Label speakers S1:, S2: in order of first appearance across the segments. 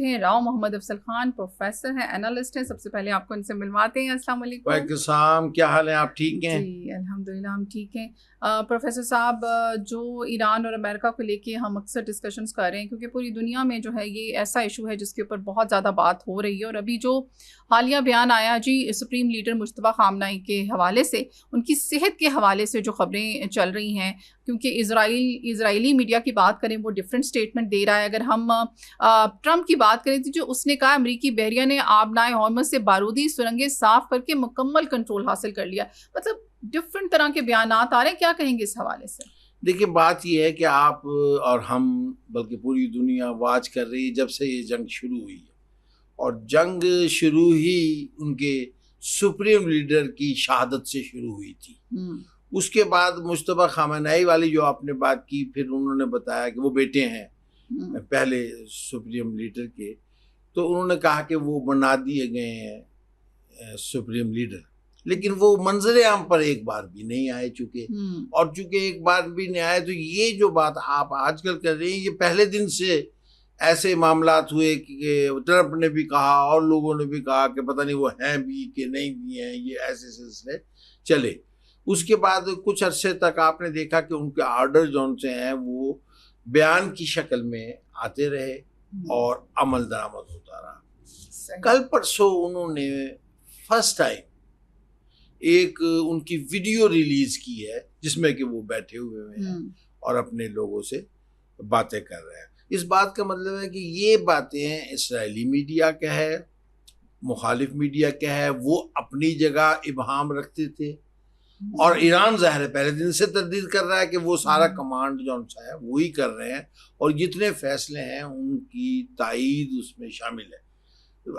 S1: हैं राव मोहम्मद अफजल खान, प्रोफेसर हैं, एनालिस्ट हैं। सबसे पहले आपको इनसे मिलवाते हैं। अस्सलाम वालेकुम।
S2: वालेकुम सलाम, क्या हाल है? आप ठीक हैं?
S1: जी अल्हम्दुलिल्लाह हम ठीक हैं। प्रोफेसर साहब, जो ईरान और अमेरिका को लेके हम अक्सर डिस्कशंस कर रहे हैं क्योंकि पूरी दुनिया में जो है ये ऐसा इशू है जिसके ऊपर बहुत ज़्यादा बात हो रही है। और अभी जो हालिया बयान आया जी सुप्रीम लीडर मुश्तबा खामनाई के हवाले से, उनकी सेहत के हवाले से जो खबरें चल रही हैं, क्योंकि इजराइली मीडिया की बात करें वो डिफरेंट स्टेटमेंट दे रहा है। अगर हम ट्रंप की बात करें तो जो उसने कहा अमरीकी बहरिया ने आबनाए हॉर्मस से बारूदी सुरंगें साफ करके मुकम्मल कंट्रोल हासिल कर लिया। मतलब डिफरेंट तरह के बयान आ रहे हैं, क्या कहेंगे इस हवाले से?
S2: देखिए, बात यह है कि आप और हम, बल्कि पूरी दुनिया वाच कर रही है जब से ये जंग शुरू हुई है। और जंग शुरू ही उनके सुप्रीम लीडर की शहादत से शुरू हुई थी। उसके बाद मुश्तबा खामनेई वाली जो आपने बात की, फिर उन्होंने बताया कि वो बेटे हैं पहले सुप्रीम लीडर के, तो उन्होंने कहा कि वो बना दिए गए हैं सुप्रीम लीडर, लेकिन वो मंजरे आम पर एक बार भी नहीं आए चुके। और चूंकि एक बार भी नहीं आए, तो ये जो बात आप आजकल कर रहे हैं, ये पहले दिन से ऐसे मामलात हुए कि ट्रंप ने भी कहा और लोगों ने भी कहा कि पता नहीं वो हैं भी कि नहीं भी हैं, ये ऐसे सिलसिले चले। उसके बाद कुछ अरसे तक आपने देखा कि उनके आर्डर जो से हैं वो बयान की शक्ल में आते रहे और अमल दरामद होता रहा। कल परसों उन्होंने फर्स्ट टाइम एक उनकी वीडियो रिलीज की है जिसमें कि वो बैठे हुए हैं और अपने लोगों से बातें कर रहे हैं। इस बात का मतलब है कि ये बातें इस्राएली मीडिया क्या है, मुखालिफ मीडिया क्या है, वो अपनी जगह इबहम रखते थे। और ईरान ज़ाहिर है पहले दिन से तरदीद कर रहा है कि वो सारा कमांड जो सा है वो ही कर रहे हैं, और जितने फैसले हैं उनकी तायीद उसमें शामिल है।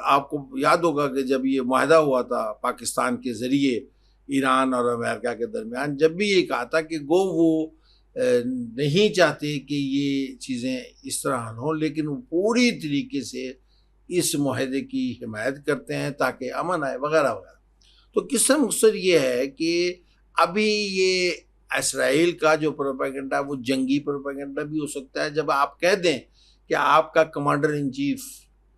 S2: आपको याद होगा कि जब ये मुआहदा हुआ था पाकिस्तान के ज़रिए ईरान और अमेरिका के दरमियान, जब भी ये कहा था कि गो वो नहीं चाहते कि ये चीज़ें इस तरह हों, लेकिन वो पूरी तरीके से इस मुआहदे की हिमायत करते हैं ताकि अमन आए वगैरह वगैरह। तो किस्सा मुख्तसर ये है कि अभी ये इसराइल का जो प्रोपेगेंडा वो जंगी प्रोपेगेंडा भी हो सकता है। जब आप कह दें कि आपका कमांडर इन चीफ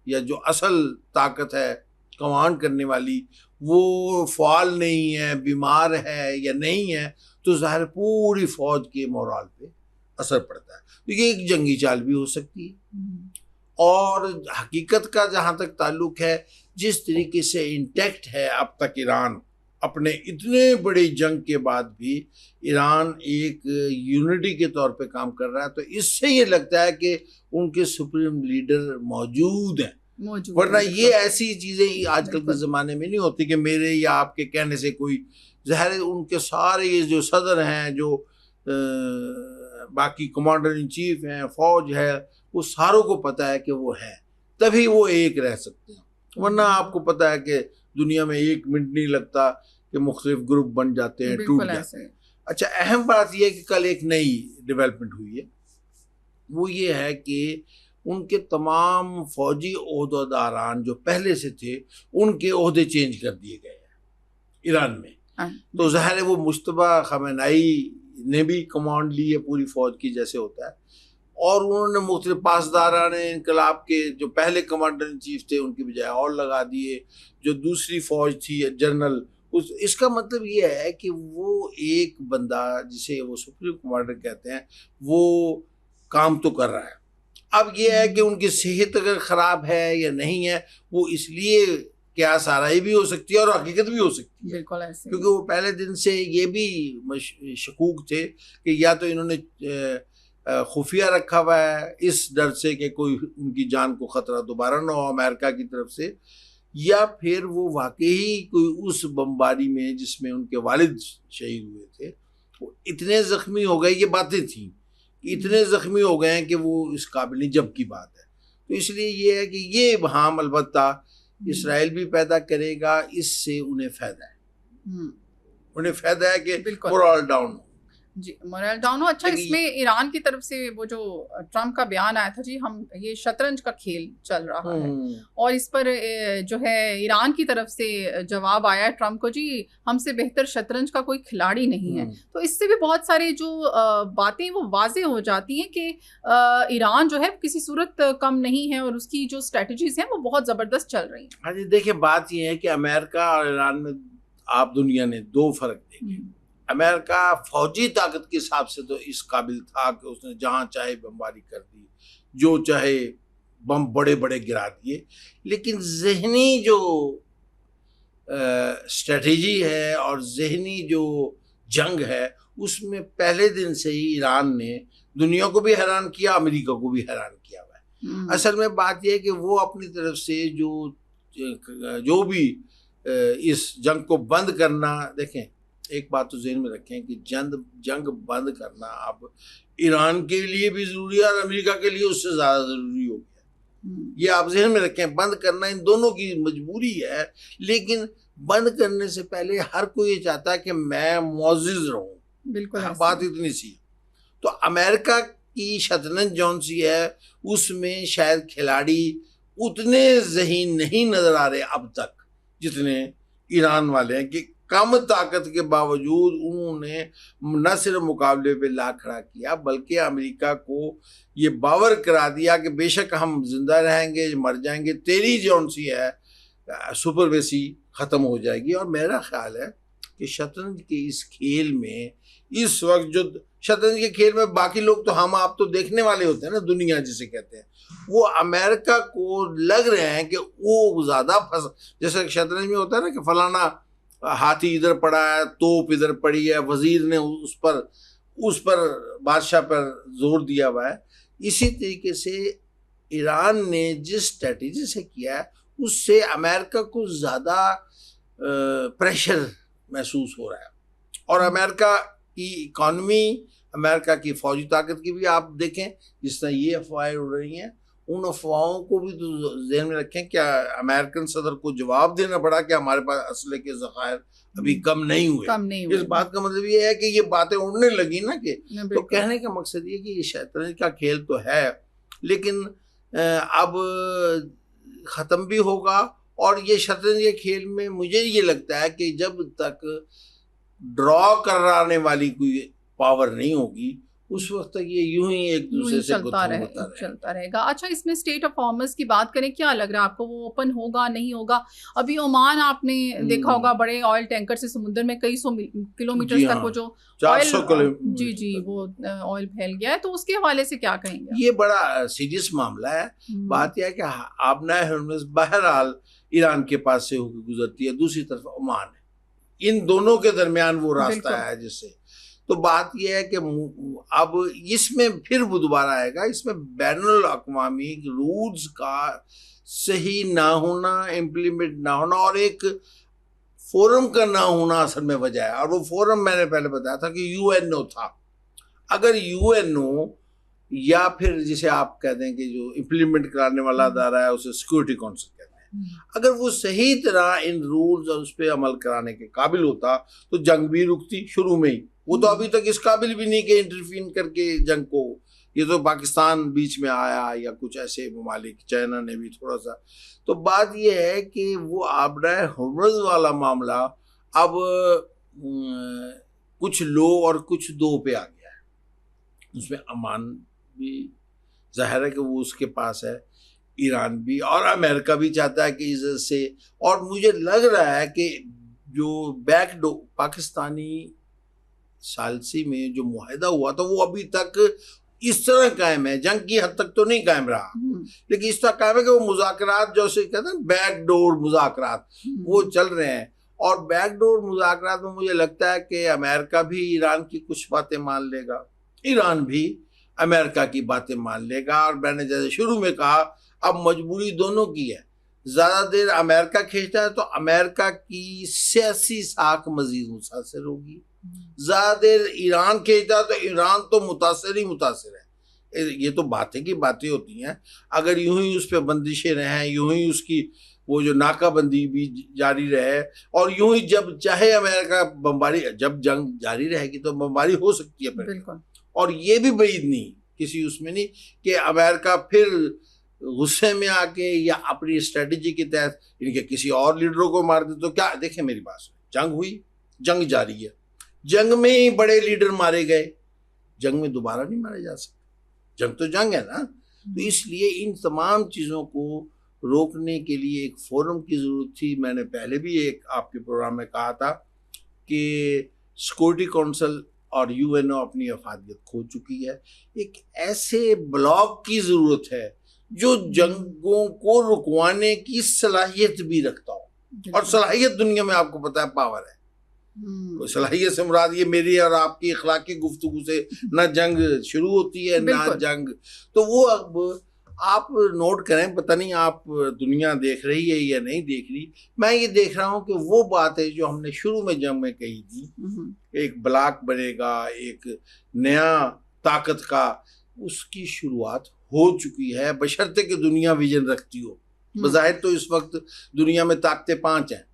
S2: या जो असल ताकत है कमांड करने वाली वो फ़ाल नहीं है, बीमार है या नहीं है, तो ज़ाहिर पूरी फौज के मोराल पे असर पड़ता है। तो ये एक जंगी चाल भी हो सकती है। और हकीकत का जहाँ तक ताल्लुक है, जिस तरीके से इंटैक्ट है अब तक ईरान, अपने इतने बड़े जंग के बाद भी ईरान एक यूनिटी के तौर पे काम कर रहा है, तो इससे ये लगता है कि उनके सुप्रीम लीडर मौजूद हैं। वरना ये ऐसी चीज़ें आजकल के ज़माने में नहीं होती कि मेरे या आपके कहने से कोई, ज़ाहिर उनके सारे ये जो सदर हैं, जो बाकी कमांडर इन चीफ हैं, फौज है, वो सारों को पता है कि वो हैं, तभी वो एक रह सकते हैं। वरना आपको पता है कि दुनिया में एक मिनट नहीं लगता कि मुख्तलिफ ग्रुप बन जाते हैं, टूट जाते हैं। अच्छा, अहम बात यह है कि कल एक नई डेवलपमेंट हुई है, वो ये है कि उनके तमाम फौजी ओहदेदारान जो पहले से थे उनके ओहदे चेंज कर दिए गए हैं ईरान में। तो ज़ाहिर है वो मुश्तबा खामनेई ने भी कमांड ली है पूरी फौज की जैसे होता है, और उन्होंने मुख्तलिफ पासदारान इनकलाब के जो पहले कमांडर इन चीफ थे उनकी बजाय और लगा दिए, जो दूसरी फौज थी जनरल इसका मतलब ये है कि वो एक बंदा जिसे वो सुप्रीम कमांडर कहते हैं वो काम तो कर रहा है। अब ये है कि उनकी सेहत अगर ख़राब है या नहीं है, वो इसलिए क्या साराई भी हो सकती है और हकीकत भी हो सकती है,
S1: बिल्कुल ऐसे,
S2: क्योंकि वो पहले दिन से ये भी शकूक थे कि या तो इन्होंने खुफिया रखा हुआ है इस डर से कि कोई उनकी जान को ख़तरा दोबारा ना हो अमेरिका की तरफ से, या फिर वो वाकई कोई उस बमबारी में जिसमें उनके वालिद शहीद हुए थे वो इतने ज़ख्मी हो गए, ये बातें थी इतने ज़ख्मी हो गए हैं कि वो इस काबिल जब की बात है। तो इसलिए ये है कि ये इबहम अलबत्ता इसराइल भी पैदा करेगा, इससे उन्हें फ़ायदा है, उन्हें फ़ायदा है कि मोरल डाउन हो।
S1: जी, मोरल डाउन हो। अच्छा,
S2: लेकिन
S1: इसमें ईरान की तरफ से वो जो ट्रम्प का बयान आया था, जी हम ये शतरंज का खेल चल रहा है, और इस पर जो है ईरान की तरफ से जवाब आया है ट्रम्प को, जी हमसे बेहतर शतरंज का कोई खिलाड़ी नहीं है। तो इससे भी बहुत सारे जो बातें वो वाजे हो जाती हैं कि ईरान जो है किसी सूरत कम नहीं है और उसकी जो स्ट्रेटजीज हैं वो बहुत ज़बरदस्त चल रही हैं।
S2: हाँ जी, देखिए बात ये है कि अमेरिका और ईरान में आप दुनिया ने दो फर्क देखे। अमेरिका फौजी ताकत के हिसाब से तो इस काबिल था कि उसने जहाँ चाहे बमबारी कर दी, जो चाहे बम बड़े बड़े गिरा दिए, लेकिन जहनी जो स्ट्रेटेजी है और जहनी जो जंग है, उसमें पहले दिन से ही ईरान ने दुनिया को भी हैरान किया, अमेरिका को भी हैरान किया हुआ है। असल में बात यह है कि वो अपनी तरफ से जो भी इस जंग को बंद करना, देखें एक बात तो ज़हन में रखें कि जंग बंद करना अब ईरान के लिए भी ज़रूरी है और अमेरिका के लिए उससे ज़्यादा ज़रूरी हो गया। ये आप ज़हन में रखें, बंद करना इन दोनों की मजबूरी है, लेकिन बंद करने से पहले हर कोई ये चाहता है कि मैं मुअज़्ज़िज़ रहूं।
S1: बिल्कुल,
S2: बात इतनी सी। तो अमेरिका की शतरंज जौन सी है, उसमें शायद खिलाड़ी उतने ज़हीन नहीं नजर आ रहे अब तक जितने ईरान वाले हैं, कि कम ताकत के बावजूद उन्होंने न सिर्फ मुकाबले पे ला खड़ा किया, बल्कि अमेरिका को ये बावर करा दिया कि बेशक हम जिंदा रहेंगे, मर जाएंगे, तेरी जौन सी है सुपरवेसी ख़त्म हो जाएगी। और मेरा ख्याल है कि शतरंज के इस खेल में इस वक्त जो शतरंज के खेल में बाकी लोग तो हम आप तो देखने वाले होते हैं ना, दुनिया जिसे कहते हैं, वो अमेरिका को लग रहे हैं कि वो ज़्यादा जैसे शतरंज में होता है ना कि फलाना हाथी इधर पड़ा है, तोप इधर पड़ी है, वजीर ने उस पर बादशाह पर जोर दिया हुआ है। इसी तरीके से ईरान ने जिस स्ट्रेटेजी से किया है, उससे अमेरिका को ज़्यादा प्रेशर महसूस हो रहा है। और अमेरिका की इकॉनमी, अमेरिका की फौजी ताकत की भी आप देखें, जिस तरह ये अफवाहें उड़ रही हैं, उन अफवाहों को भी तो ज़हन में रखें। क्या अमेरिकन सदर को जवाब देना पड़ा कि हमारे पास असले के ज़खायर अभी कम नहीं हुए। इस बात का मतलब ये है कि ये बातें उड़ने लगी ना, कि तो कहने का मकसद ये कि ये शतरंज का खेल तो है, लेकिन अब ख़त्म भी होगा। और ये शतरंज के खेल में मुझे ये लगता है कि जब तक ड्रॉ कराने वाली कोई पावर नहीं होगी, उस वक्त तक ये यूं ही एक दूसरे से
S1: चलता रहेगा। अच्छा, इसमें स्टेट ऑफ हॉर्मस की बात करें, क्या लग रहा है आपको, वो ओपन होगा नहीं होगा? अभी ओमान आपने देखा होगा, बड़े ऑयल टैंकर से समुद्र में कई सौ किलोमीटर तक वो जो
S2: 400 किलोमीटर
S1: जी वो ऑयल फैल गया है, तो उसके हवाले से क्या कहेंगे?
S2: ये बड़ा सीरियस मामला है। बात यह है कि आबना हॉर्मस बहरहाल ईरान के पास से होकर गुजरती है, दूसरी तरफ ओमान है, इन दोनों के दरमियान वो रास्ता है जिससे। तो बात यह है कि अब इसमें फिर बुधवार आएगा, इसमें बैनुल अक़वामी रूल्स का सही ना होना, इम्प्लीमेंट ना होना, और एक फोरम का ना होना असल में वजह है। और वो फोरम मैंने पहले बताया था कि यूएनओ था। अगर यूएनओ या फिर जिसे आप कहते हैं कि जो इम्प्लीमेंट कराने वाला अदारा है, उसे सिक्योरिटी काउंसिल कहते हैं, अगर वो सही तरह इन रूल्स और उस पर अमल कराने के काबिल होता तो जंग भी रुकती शुरू में ही। वो तो अभी तक इस काबिल भी नहीं कि इंटरफीन करके जंग को, ये तो पाकिस्तान बीच में आया या कुछ ऐसे ममालिक, चाइना ने भी थोड़ा सा। तो बात ये है कि वो आबना हॉर्मस वाला मामला अब कुछ लो और कुछ दो पे आ गया है। उसमें अमान भी जाहिर है कि वो उसके पास है, ईरान भी, और अमेरिका भी चाहता है कि इस से। और मुझे लग रहा है कि जो बैकडोर पाकिस्तानी सालसी में जो मुआहदा हुआ था वो अभी तक इस तरह कायम है, जंग की हद तक तो नहीं कायम रहा, लेकिन इस तरह कायम है कि वो मुज़ाकरात जैसे कहते हैं बैकडोर मुज़ाकरात वो चल रहे हैं। और बैकडोर मुज़ाकरात में मुझे लगता है कि अमेरिका भी ईरान की कुछ बातें मान लेगा, ईरान भी अमेरिका की बातें मान लेगा। और मैंने जैसे शुरू में कहा, अब मजबूरी दोनों की है। ज़्यादा देर अमेरिका खींचता है तो अमेरिका की सियासी साख मजीद मुतासर होगी, ज़्यादा देर ईरान खींचता है तो ईरान तो मुतासर ही मुतासर है। ये तो बातें की बातें होती हैं। अगर यूं ही उस पर बंदिशें रहें, यूं ही उसकी वो जो नाकाबंदी भी जारी रहे, और यूं ही जब चाहे अमेरिका बमबारी, जब जंग जारी रहेगी तो बमबारी हो सकती है फिर।
S1: बिल्कुल।
S2: और ये भी बैद नहीं, किसी उसमें नहीं कि अमेरिका फिर गुस्से में आके या अपनी स्ट्रेटेजी के तहत इनके किसी और लीडरों को मार दे। तो क्या, देखें मेरी बात, जंग हुई, जंग जारी है, जंग में ही बड़े लीडर मारे गए, जंग में दोबारा नहीं मारे जा सकते। जंग तो जंग है ना। तो इसलिए इन तमाम चीज़ों को रोकने के लिए एक फोरम की ज़रूरत थी। मैंने पहले भी एक आपके प्रोग्राम में कहा था कि सिक्योरिटी काउंसिल और यूएनओ अपनी अफादियत खो चुकी है। एक ऐसे ब्लॉक की ज़रूरत है जो जंगों को रुकवाने की सलाहियत भी रखता हो। और सलाहियत दुनिया में आपको पता है पावर है। तो सलाहियत से मुराद ये मेरी और आपकी अखलाकी गुफ्तगू से ना जंग शुरू होती है ना जंग। तो वो अब आप नोट करें, पता नहीं आप दुनिया देख रही है या नहीं देख रही, मैं ये देख रहा हूँ कि वो बात है जो हमने शुरू में जंग में कही थी, एक ब्लॉक बनेगा एक नया ताकत का, उसकी शुरुआत हो चुकी है, बशर्ते कि दुनिया विजन रखती हो। बज़ाहिर तो इस वक्त दुनिया में ताकतें 5 हैं,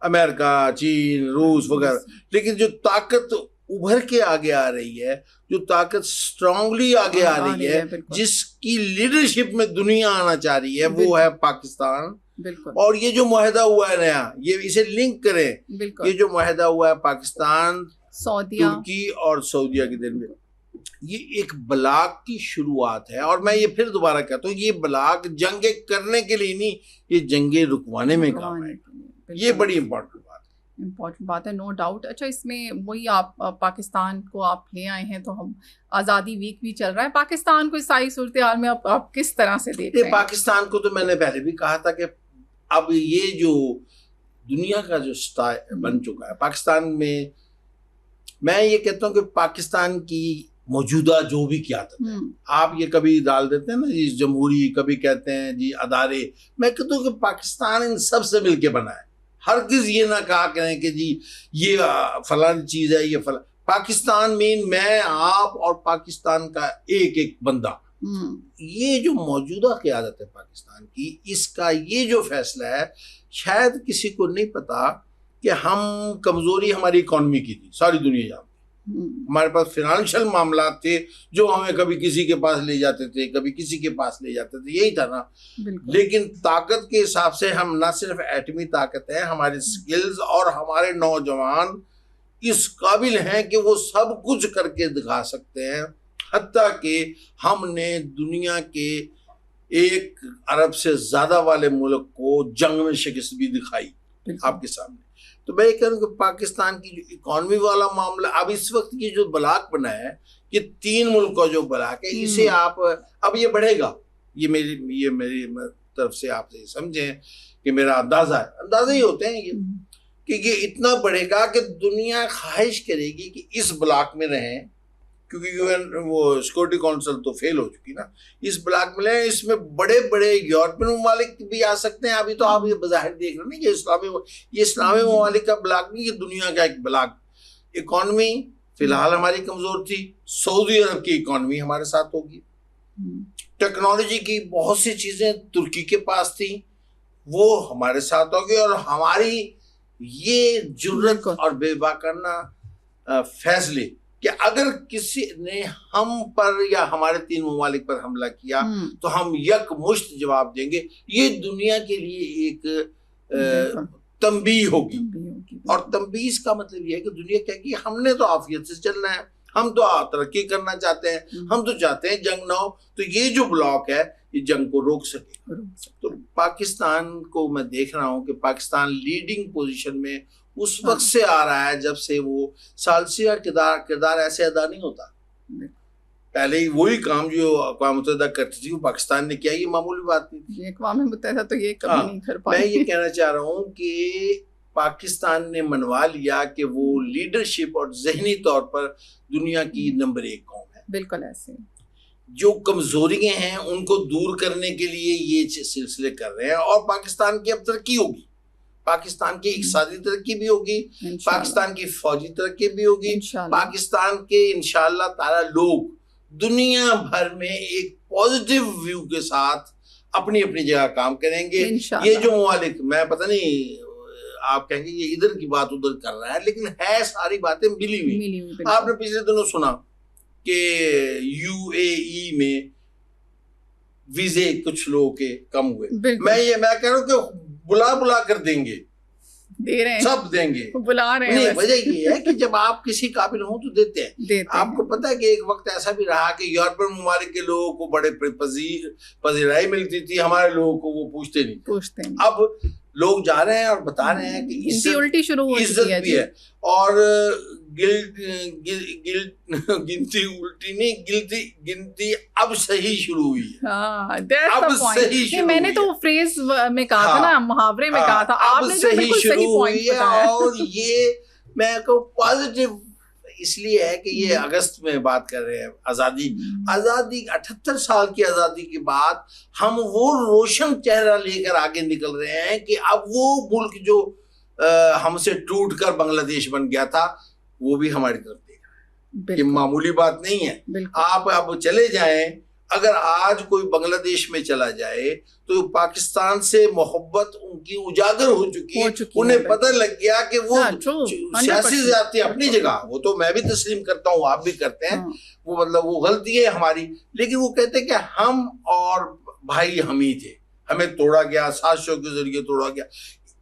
S2: अमेरिका, चीन, रूस वगैरह, लेकिन जो ताकत उभर के आगे आ रही है, जो ताकत स्ट्रांगली आगे आ रही है, जिसकी लीडरशिप में दुनिया आना चाह रही है, वो है पाकिस्तान। और ये जो मुआहदा हुआ है नया, ये इसे लिंक करें, ये जो मुआहदा हुआ है पाकिस्तान, तुर्की और सऊदीया के दिन में, ये एक ब्लॉक की शुरुआत है। और मैं ये फिर दोबारा कहता हूँ, ये ब्लॉक जंगे करने के लिए नहीं, ये जंगे रुकवाने में काम है। ये बड़ी इम्पोर्टेंट बात है, नो डाउट।
S1: अच्छा, इसमें वही आप पाकिस्तान को आप ले आए हैं, तो हम आज़ादी वीक भी चल रहा है, पाकिस्तान को इस सारी सूरत हाल में आप किस तरह से देख रहे हैं?
S2: पाकिस्तान को तो मैंने पहले भी कहा था कि अब ये जो दुनिया का जो स्टाइल बन चुका है पाकिस्तान में, मैं ये कहता हूँ कि पाकिस्तान की मौजूदा जो भी क़यादत है, आप ये कभी डाल देते हैं ना जी जमहूरी, कभी कहते हैं जी अदारे, मैं कहता हूँ कि पाकिस्तान इन सब से मिलके बना है। हरगिज़ ये ना कहा करें कि जी ये फलानी चीज़ है, ये पाकिस्तान मीन मैं, आप और पाकिस्तान का एक एक बंदा। ये जो मौजूदा क़यादत है पाकिस्तान की, इसका ये जो फैसला है, शायद किसी को नहीं पता कि हम कमज़ोरी हमारी इकॉनमी की थी, सारी दुनिया जानती। हमारे पास फिनेंशियल मामला थे जो हमें कभी किसी के पास ले जाते थे, कभी किसी के पास ले जाते थे, यही था ना। लेकिन ताकत के हिसाब से हम ना सिर्फ एटमी ताकत है, हमारे स्किल्स और हमारे नौजवान इस काबिल हैं कि वो सब कुछ करके दिखा सकते हैं। हत्ता कि हमने दुनिया के 1 अरब से ज्यादा वाले मुल्क को जंग में शिकस्त भी दिखाई आपके सामने। तो मैं ये कह रहा हूँ कि पाकिस्तान की जो इकॉनमी वाला मामला, अब इस वक्त ये जो ब्लॉक बना है, ये 3 मुल्क का जो ब्लॉक है, इसे आप अब ये बढ़ेगा, ये मेरी तरफ से आप समझें कि मेरा अंदाजा ही होते हैं ये, कि ये इतना बढ़ेगा कि दुनिया ख्वाहिश करेगी कि इस ब्लॉक में रहें, क्योंकि यूएन वो सिक्योरिटी काउंसिल तो फेल हो चुकी ना, इस ब्लॉक में रहें। इसमें बड़े बड़े यूरोपियन ममालिक भी आ सकते हैं। अभी तो आप ये बज़ाहिर देख रहे हैं कि ये इस्लामी ममालिक का ब्लॉक नहीं, ये दुनिया का एक ब्लॉक। इकॉनमी फिलहाल हमारी कमजोर थी, सऊदी अरब की इकॉनमी हमारे साथ होगी। टेक्नोलॉजी की बहुत सी चीजें तुर्की के पास थी, वो हमारे साथ होगी। और हमारी ये जुर्रत और बेबाकाना फैसले कि अगर किसी ने हम पर या हमारे 3 ममालिक पर हमला किया तो हम यकमुश्त जवाब देंगे, ये दुनिया के लिए एक तंबीह होगी। और तंबीह का मतलब ये है कि दुनिया कहेगी हमने तो आफियत से चलना है, हम तो तरक्की करना चाहते हैं, हम तो चाहते हैं जंग ना हो, तो ये जो ब्लॉक है ये जंग को रोक सके। तो पाकिस्तान को मैं देख रहा हूँ कि पाकिस्तान लीडिंग पोजीशन में उस वक्त से आ रहा है जब से वो सालसिया किरदार ऐसे अदा नहीं होता। पहले ही वही काम जो अक़वाम मुत्तहिदा करती थी वो पाकिस्तान ने किया, ये मामूली बात नहीं थी।
S1: अक़वाम मुत्तहिदा तो ये कभी नहीं कर पाई।
S2: मैं ये कहना चाह रहा हूँ कि पाकिस्तान ने मनवा लिया कि वो लीडरशिप और ज़हनी तौर पर दुनिया की नंबर 1 कौम है।
S1: बिल्कुल ऐसे
S2: जो कमजोरियां हैं उनको दूर करने के लिए ये सिलसिले कर रहे हैं। और पाकिस्तान की अब तरक्की होगी, पाकिस्तान की इक़्तिसादी तरक्की भी होगी, पाकिस्तान की फौजी तरक्की भी होगी, पाकिस्तान के इंशाअल्लाह ताला लोग दुनिया भर में एक पॉजिटिव व्यू के साथ अपनी अपनी जगह काम करेंगे। ये जो ममालिक, मैं पता नहीं आप कहेंगे ये इधर की बात उधर कर रहा है, लेकिन है सारी बातें मिली हुई। आपने पिछले दिनों सुना कि यूएई में वीजे कुछ लोगों के कम हुए। मैं कह रहा हूँ कि बुला कर देंगे,
S1: दे रहे हैं, सब
S2: देंगे,
S1: बुला रहे हैं।
S2: नहीं, वजह ये है कि जब आप किसी काबिल हो तो देते हैं। आपको पता है कि एक वक्त ऐसा भी रहा कि यूरोपियन ममालिक के लोगों को बड़े पजीराई मिलती थी, हमारे लोगों को वो पूछते नहीं। अब लोग जा रहे हैं और बता रहे हैं कि
S1: इज्जत उल्टी शुरू हो चुकी
S2: भी है, और गिनती उल्टी नहीं, गिनती अब सही शुरू हुई है।
S1: अब सही शुरू, मैंने तो फ्रेज में कहा था ना, मुहावरे में कहा था, आपने
S2: सही शुरू हुई है। और ये मैं कहूँ पॉजिटिव इसलिए है कि ये अगस्त में बात कर रहे हैं आजादी 78 साल की आजादी के बाद हम वो रोशन चेहरा लेकर आगे निकल रहे हैं कि अब वो मुल्क जो हमसे टूट कर बांग्लादेश बन गया था वो भी हमारी तरफ देख रहा है। ये मामूली बात नहीं है। आप अब चले जाएं, अगर आज कोई बांग्लादेश में चला जाए तो पाकिस्तान से मोहब्बत उनकी उजागर हो चुकी है। उन्हें पता लग गया कि वो सियासी ज्यादती अपनी जगह, वो तो मैं भी तस्लीम करता हूँ, आप भी करते हैं, वो मतलब वो गलती है हमारी, लेकिन वो कहते हैं कि हम और भाई हम ही थे, हमें तोड़ा गया, साजिशों के जरिए तोड़ा गया।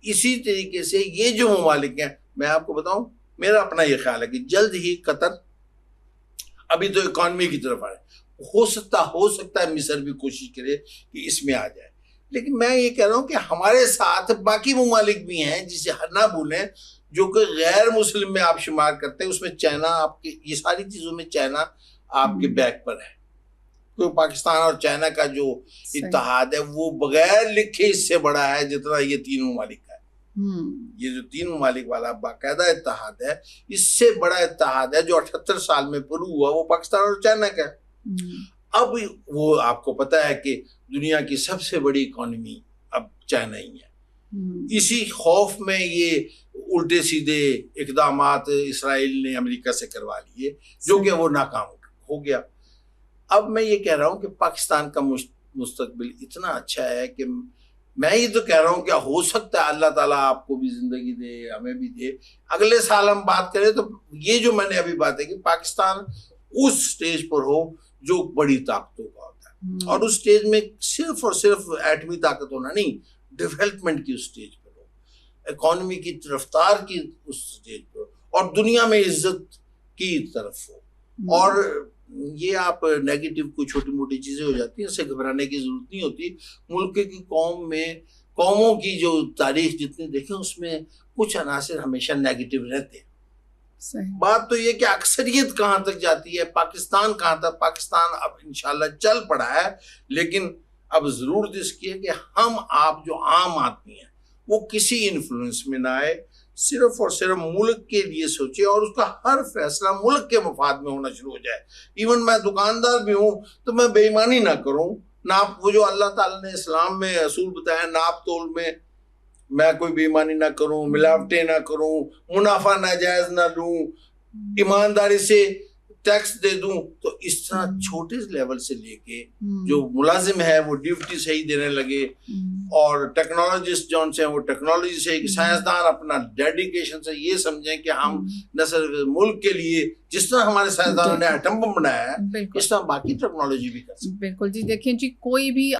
S2: इसी तरीके से ये जो ममालिक हैं, मैं आपको बताऊं, मेरा अपना ये ख्याल है कि जल्द ही कतर, अभी तो इकॉनमी की तरफ आ रहा है, हो सकता है मिस्र भी कोशिश करे कि इसमें आ जाए। लेकिन मैं ये कह रहा हूँ कि हमारे साथ बाकी ममालिक भी हैं, जिसे ना भूलें, जो कि गैर मुस्लिम में आप शुमार करते हैं। उसमें चाइना, आपके ये सारी चीजों में चाइना आपके बैक पर है। तो पाकिस्तान और चाइना का जो इत्तेहाद है वो बगैर लिखे इससे बड़ा है जितना ये तीन ममालिक का है। ये जो तीन ममालिक वाला बाकायदा इत्तेहाद है, इससे बड़ा इत्तेहाद है जो 78 साल में शुरू हुआ, वो पाकिस्तान और चाइना का है। अब वो आपको पता है कि दुनिया की सबसे बड़ी इकोनॉमी अब चाइना ही है। इसी खौफ में ये उल्टे सीधे इकदामात इसराइल ने अमेरिका से करवा लिए, जो कि वो नाकाम हो गया। अब मैं ये कह रहा हूँ कि पाकिस्तान का मुस्तकबिल इतना अच्छा है कि मैं ये तो कह रहा हूँ क्या हो सकता है अल्लाह ताला आपको भी जिंदगी दे, हमें भी दे, अगले साल हम बात करें तो ये जो मैंने अभी बात है कि पाकिस्तान उस स्टेज पर हो जो बड़ी ताकतों का होता है, और उस स्टेज में सिर्फ और सिर्फ एटमी ताकत होना नहीं, डेवलपमेंट की उस स्टेज पर हो, इकोनॉमी की रफ्तार की उस स्टेज पर, और दुनिया में इज्जत की तरफ हो। और ये आप नेगेटिव कोई छोटी मोटी चीजें हो जाती हैं, इससे घबराने की जरूरत नहीं होती। मुल्क की कौमों की जो तारीख जितनी देखें उसमें कुछ अनासर हमेशा नेगेटिव रहते हैं। बात तो ये कि अक्सरियत कहाँ तक जाती है, पाकिस्तान कहाँ तक, पाकिस्तान अब इंशाल्लाह चल पड़ा है, लेकिन अब जरूरत इसकी है कि हम आप जो आम आदमी हैं वो किसी इन्फ्लुएंस में ना आए, सिर्फ और सिर्फ मुल्क के लिए सोचे और उसका हर फैसला मुल्क के मफाद में होना शुरू हो जाए। इवन मैं दुकानदार भी हूँ तो मैं बेईमानी ना करूँ, नाप वो जो अल्लाह ताला ने इस्लाम में असूल बताया, नाप तोल में मैं कोई बेईमानी ना करूं, मिलावटें ना करूं, मुनाफा नाजायज ना लूं, ईमानदारी से टैक्स दे दूं। तो इस तरह छोटे लेवल से लेके जो मुलाजिम है वो ड्यूटी सही देने लगे, और टेक्नोलॉजिस्ट जो से वो टेक्नोलॉजी से, साइंसदान अपना डेडिकेशन से ये समझें कि हम न सिर्फ मुल्क के लिए जिस तरह हमारे साइंसदानों ने एटम बम बनाया है, इस तरह बाकी टेक्नोलॉजी भी कर सकते हैं।
S1: बिल्कुल जी। देखिए जी, कोई भी